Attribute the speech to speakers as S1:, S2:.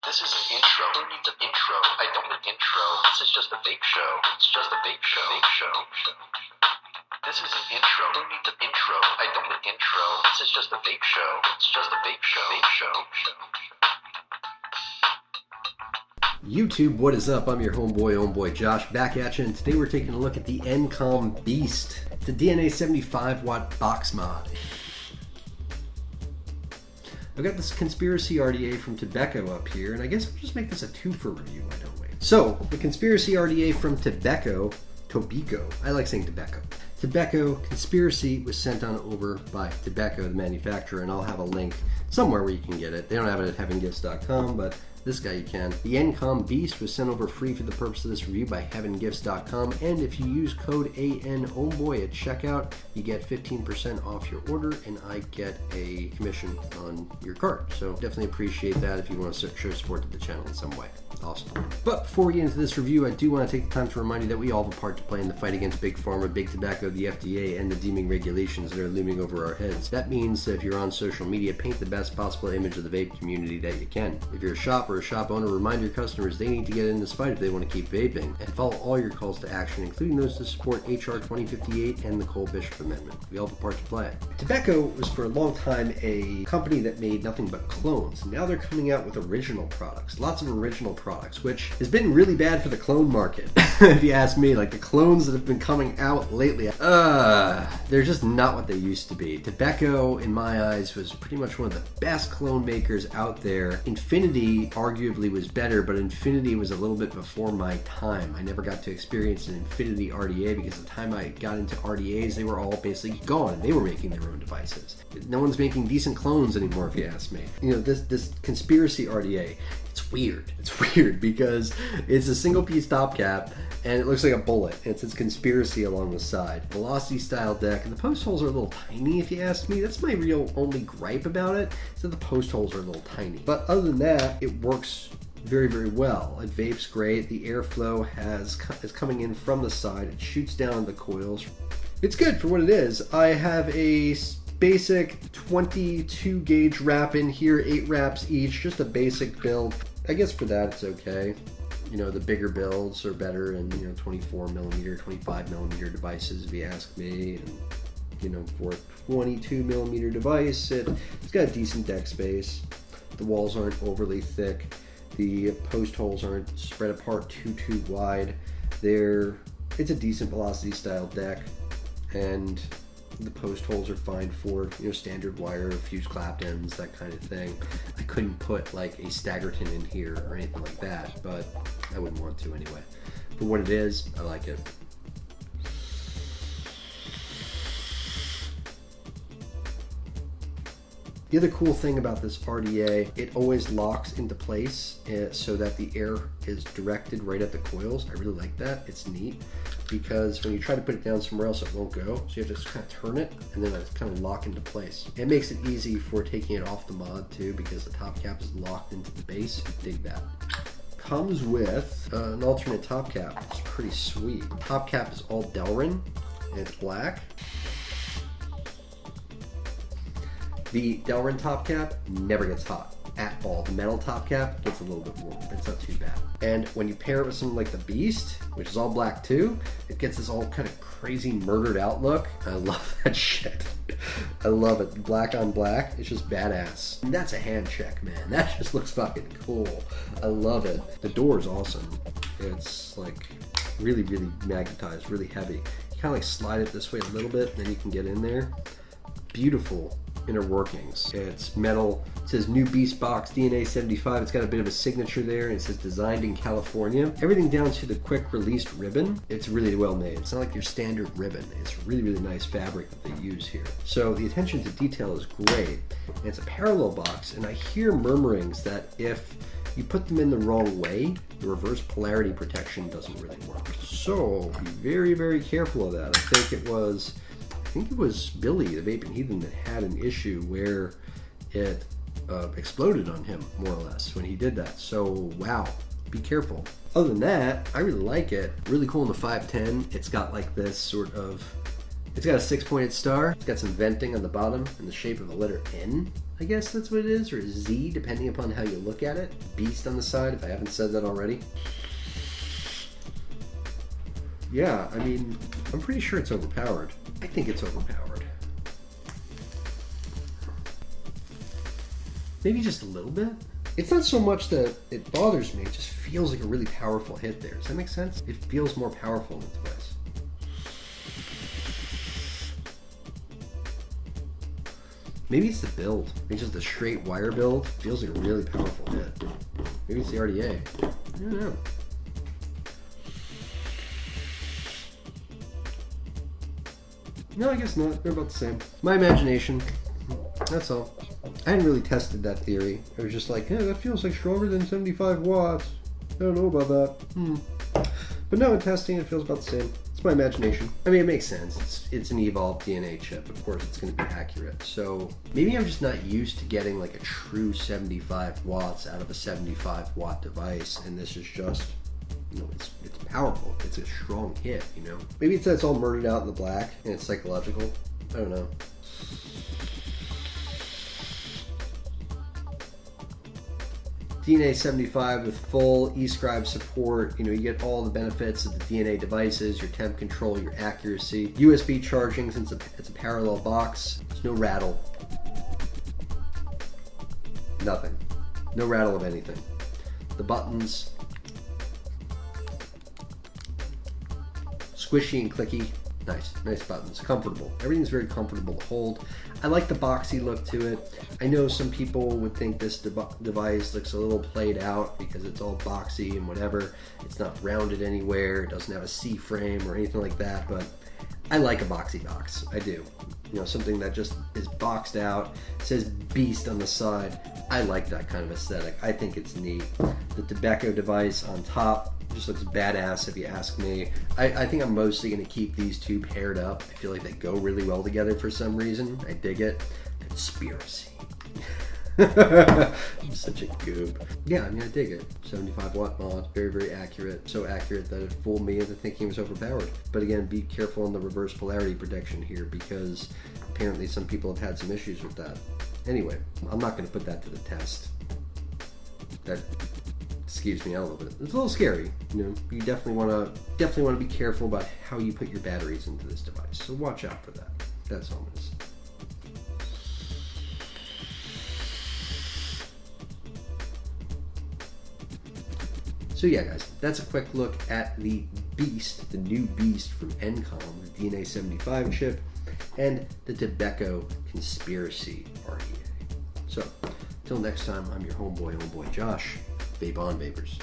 S1: This is an intro. Who needs an intro? I don't need an intro. This is just a vape show. It's just a vape show. Vape show. This is an intro. Who needs an intro? I don't need an intro. This is just a vape show. It's just a vape show. Vape show.
S2: YouTube, what is up? I'm your homeboy Josh, back at you, and today we're taking a look at the BEAST. It's a DNA75 watt box mod. I've got this Conspiracy RDA from Tobeco up here, and I guess I'll just make this a twofer review, why don't we? So, the Conspiracy RDA from Tobeco, I like saying Tobeco Conspiracy was sent on over by Tobeco, the manufacturer, and I'll have a link somewhere where you can get it. They don't have it at heavengifts.com, but this guy you can. The BEAST was sent over free for the purpose of this review by heavengifts.com, and if you use code ANHomeboy at checkout, you get 15% off your order, and I get a commission on your cart. So definitely appreciate that if you want to show support to the channel in some way. Awesome. But before we get into this review, I do want to take the time to remind you that we all have a part to play in the fight against Big Pharma, Big Tobacco, the FDA, and the deeming regulations that are looming over our heads. That means that if you're on social media, paint the best possible image of the vape community that you can. If you're a shop or a shop owner, remind your customers they need to get in this fight if they want to keep vaping, and follow all your calls to action, including those to support HR 2058 and the Cole Bishop Amendment. We all have a part to play. Tobeco was for a long time a company that made nothing but clones. Now they're coming out with original products, lots of original products, which has been really bad for the clone market. If you ask me, like the clones that have been coming out lately, they're just not what they used to be. Tobeco, in my eyes, was pretty much one of the best clone makers out there. Infinity arguably was better, but Infinity was a little bit before my time. I never got to experience an Infinity RDA because the time I got into RDAs, they were all basically gone. They were making their own devices. No one's making decent clones anymore, if you ask me. You know, this Conspiracy RDA, it's weird. It's weird because it's a single piece top cap and it looks like a bullet. And it says Conspiracy along the side. Velocity style deck, and the post holes are a little tiny, if you ask me. That's my real only gripe about it, is that the post holes are a little tiny. But other than that, it works very, very well. It vapes great. The airflow is coming in from the side. It shoots down the coils. It's good for what it is. I have a basic 22 gauge wrap in here, 8 wraps each, just a basic build. I guess for that it's okay. You know, the bigger builds are better, and 24mm, 25mm devices, if you ask me. And for a 22mm device, it's got a decent deck space. The walls aren't overly thick. The post holes aren't spread apart too wide. It's a decent velocity style deck, and the post holes are fine for standard wire, fuse clapped ends, that kind of thing. I couldn't put like a Staggerton in here or anything like that, but I wouldn't want to anyway. For what it is, I like it. The other cool thing about this RDA, it always locks into place so that the air is directed right at the coils. I really like that. It's neat because when you try to put it down somewhere else, it won't go. So you have to just kind of turn it and then it's kind of lock into place. It makes it easy for taking it off the mod too, because the top cap is locked into the base. Dig that. Comes with an alternate top cap. It's pretty sweet. Top cap is all Delrin and it's black. The Delrin top cap never gets hot at all. The metal top cap gets a little bit warm, but it's not too bad. And when you pair it with something like the BEAST, which is all black too, it gets this all kind of crazy murdered out look. I love that shit. I love it. Black on black, it's just badass. And that's a hand check, man. That just looks fucking cool. I love it. The door is awesome. It's like really, really magnetized, really heavy. You kind of like slide it this way a little bit, then you can get in there. Beautiful inner workings. It's metal. It says new BEAST box DNA75. It's got a bit of a signature there, and it says designed in California. Everything down to the quick released ribbon. It's really well made. It's not like your standard ribbon. It's really, really nice fabric that they use here. So the attention to detail is great. And it's a parallel box, and I hear murmurings that if you put them in the wrong way, the reverse polarity protection doesn't really work. So be very, very careful of that. I think it was Billy, the Vaping Heathen, that had an issue where it exploded on him, more or less, when he did that. So, wow, be careful. Other than that, I really like it. Really cool in the 510. It's got like this sort of, it's got a 6-pointed star. It's got some venting on the bottom in the shape of the letter N. I guess that's what it is, or Z, depending upon how you look at it. Beast on the side, if I haven't said that already. Yeah, I mean, I'm pretty sure it's overpowered. I think it's overpowered. Maybe just a little bit. It's not so much that it bothers me, it just feels like a really powerful hit there. Does that make sense? It feels more powerful in the device. Maybe it's the build. Maybe just the straight wire build feels like a really powerful hit. Maybe it's the RDA. I don't know. No, I guess not. They're about the same. My imagination. That's all. I hadn't really tested that theory. I was just like, yeah, that feels like stronger than 75 watts. I don't know about that. But no, in testing, it feels about the same. It's my imagination. I mean, it makes sense. It's an evolved DNA chip. Of course, it's going to be accurate. So maybe I'm just not used to getting like a true 75 watts out of a 75 watt device. And this is just, you know, it's powerful. It's a strong hit, you know. Maybe it's that it's all murdered out in the black and it's psychological. I don't know. DNA75 with full eScribe support. You know, you get all the benefits of the DNA devices, your temp control, your accuracy. USB charging, since it's a parallel box. There's no rattle. Nothing. No rattle of anything. The buttons. Squishy and clicky. Nice buttons. Comfortable. Everything's very comfortable to hold. I like the boxy look to it. I know some people would think this device looks a little played out because it's all boxy and whatever. It's not rounded anywhere. It doesn't have a C frame or anything like that, but I like a boxy box. I do. You know, something that just is boxed out, says Beast on the side. I like that kind of aesthetic. I think it's neat. The Tobeco device on top just looks badass if you ask me. I think I'm mostly going to keep these two paired up. I feel like they go really well together for some reason. I dig it. Conspiracy. I'm such a goob. Yeah, I mean, I dig it. 75 watt mod, very, very accurate. So accurate that it fooled me into thinking it was overpowered. But again, be careful on the reverse polarity protection here because apparently some people have had some issues with that. Anyway, I'm not going to put that to the test. That skeeves me out a little bit. It's a little scary. You know, you definitely want to be careful about how you put your batteries into this device. So watch out for that. That's all it is. So yeah, guys, that's a quick look at the Beast, the new Beast from Encom, the DNA75 chip, and the Tobeco Conspiracy RDA. So, till next time, I'm your homeboy Josh. Vape on, Vapers.